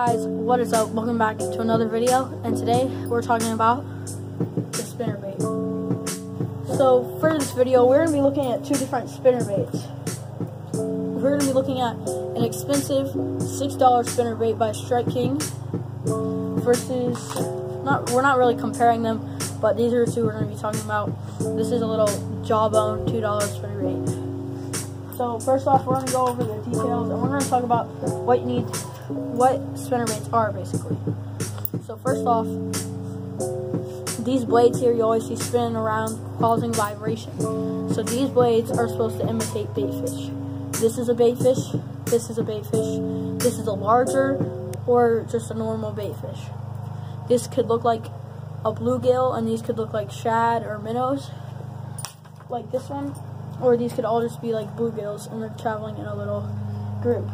guys, what is up? Welcome back to another video, and today we're talking about the spinnerbait. So for this video, we're going to be looking at two different spinnerbaits. We're going to be looking at an expensive $6 spinnerbait by Strike King versus, we're not really comparing them, but these are the two we're going to be talking about. This is a little Jawbone $2 spinnerbait. So first off, we're going to go over the details, and we're going to talk about what spinnerbaits are, basically. So first off, these blades here you always see spinning around, causing vibration. So these blades are supposed to imitate baitfish. This is a baitfish, this is a baitfish, this is a larger or just a normal baitfish. This could look like a bluegill, and these could look like shad or minnows, like this one. Or these could all just be like bluegills, and they're traveling in a little group.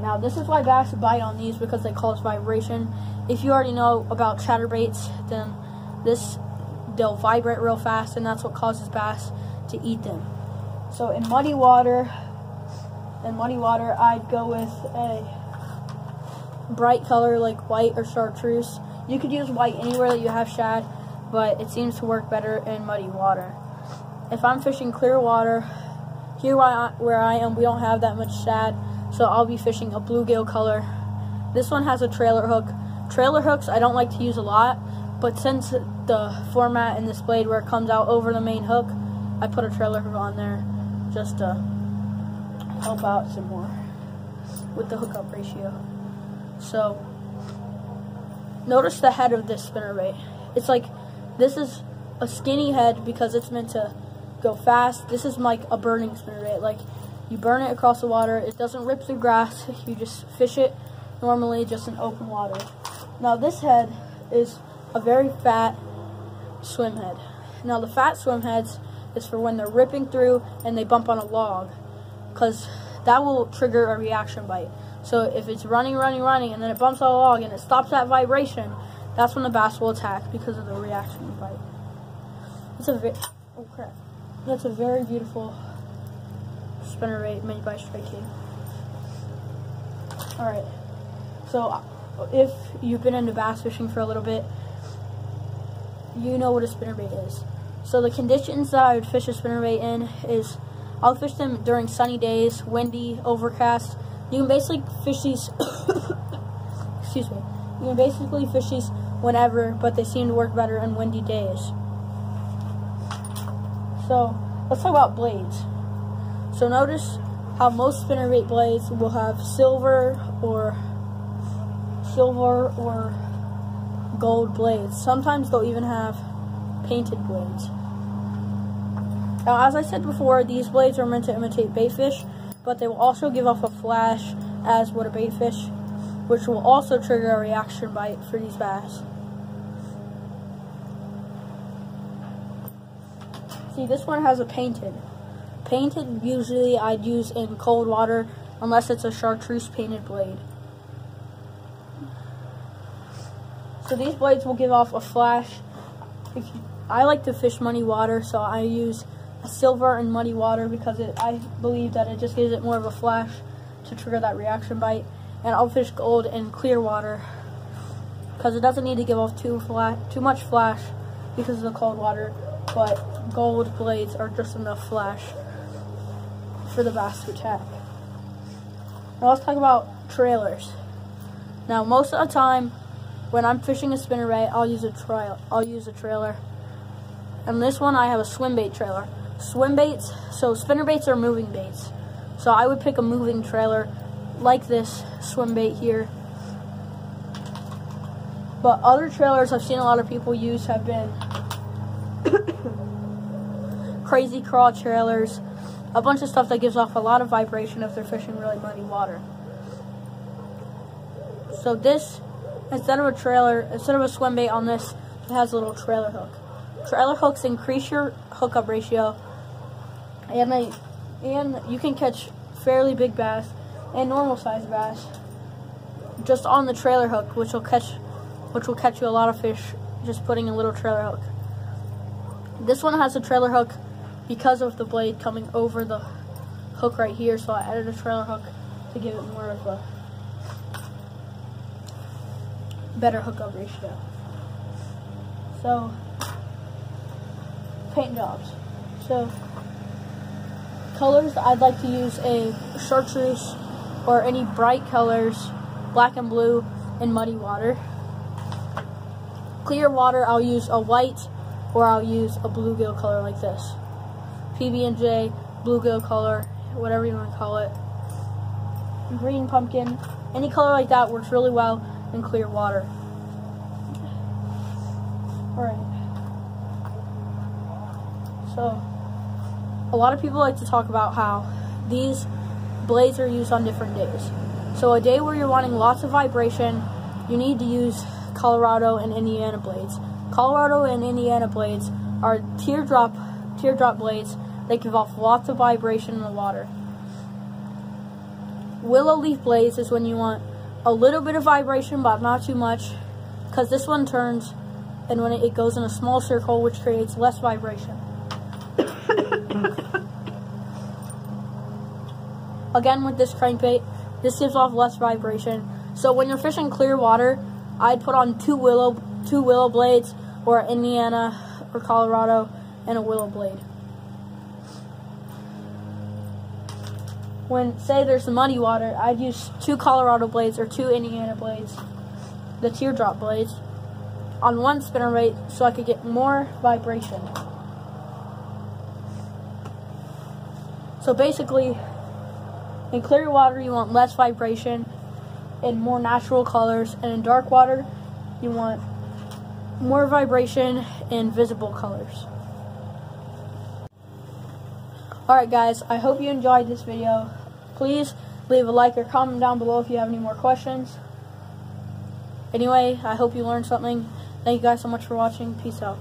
Now, this is why bass bite on these, because they cause vibration. If you already know about chatterbaits, then they'll vibrate real fast, and that's what causes bass to eat them. So in muddy water, I'd go with a bright color like white or chartreuse. You could use white anywhere that you have shad, but it seems to work better in muddy water. If I'm fishing clear water, here where I am, we don't have that much shad, so I'll be fishing a bluegill color. This one has a trailer hook. Trailer hooks I don't like to use a lot, but since the format in this blade where it comes out over the main hook, I put a trailer hook on there just to help out some more with the hookup ratio. So, notice the head of this spinnerbait. It's like, this is a skinny head because it's meant to go fast. This is like a burning spinnerbait. Like, you burn it across the water. It doesn't rip through grass. You just fish it normally just in open water. Now this head is a very fat swim head. Now the fat swim heads is for when they're ripping through and they bump on a log, because that will trigger a reaction bite. So if it's running, and then it bumps on a log and it stops that vibration, that's when the bass will attack because of the reaction bite. That's a very beautiful spinnerbait made by Strike King. Alright, so if you've been into bass fishing for a little bit, you know what a spinnerbait is. So the conditions that I would fish a spinnerbait in is, I'll fish them during sunny days, windy, overcast. You can basically fish these, excuse me, you can basically fish these whenever, but they seem to work better on windy days. So, let's talk about blades. So notice how most spinnerbait blades will have silver or gold blades. Sometimes they'll even have painted blades. Now, as I said before, these blades are meant to imitate baitfish, but they will also give off a flash as would a baitfish, which will also trigger a reaction bite for these bass. See, this one has a painted. Painted, usually I'd use in cold water, unless it's a chartreuse painted blade. So these blades will give off a flash. I like to fish muddy water, so I use a silver in muddy water because I believe that it just gives it more of a flash to trigger that reaction bite. And I'll fish gold in clear water because it doesn't need to give off too much flash because of the cold water, but gold blades are just enough flash for the bass to attack. Now let's talk about trailers. Now most of the time when I'm fishing a spinnerbait, I'll use a trailer. And this one I have a swim bait trailer. Swim baits, so spinnerbaits are moving baits. So I would pick a moving trailer like this swim bait here. But other trailers I've seen a lot of people use have been crazy craw trailers, a bunch of stuff that gives off a lot of vibration if they're fishing really muddy water. So this, instead of a swim bait on this, it has a little trailer hook. Trailer hooks increase your hookup ratio, and you can catch fairly big bass and normal sized bass just on the trailer hook, which will catch you a lot of fish just putting a little trailer hook. This one has a trailer hook because of the blade coming over the hook right here, so I added a trailer hook to give it more of a better hookup ratio. So, paint jobs. So, colors, I'd like to use a chartreuse or any bright colors, black and blue, in muddy water. Clear water, I'll use a white or I'll use a bluegill color like this. PB&J, bluegill color, whatever you want to call it. Green pumpkin, any color like that works really well in clear water. Alright. So, a lot of people like to talk about how these blades are used on different days. So a day where you're wanting lots of vibration, you need to use Colorado and Indiana blades. Colorado and Indiana blades are teardrop blades that give off lots of vibration in the water. Willow leaf blades is when you want a little bit of vibration but not too much, because this one turns and when it goes in a small circle, which creates less vibration. Again, with this crankbait, this gives off less vibration. So when you're fishing clear water, I'd put on two willow blades, or Indiana or Colorado, and a willow blade. When, say, there's the muddy water, I'd use 2 Colorado blades or 2 Indiana blades, the teardrop blades, on one spinnerbait so I could get more vibration. So basically, in clear water you want less vibration and more natural colors, and in dark water you want more vibration and visible colors. Alright guys, I hope you enjoyed this video. Please leave a like or comment down below if you have any more questions. Anyway, I hope you learned something. Thank you guys so much for watching. Peace out.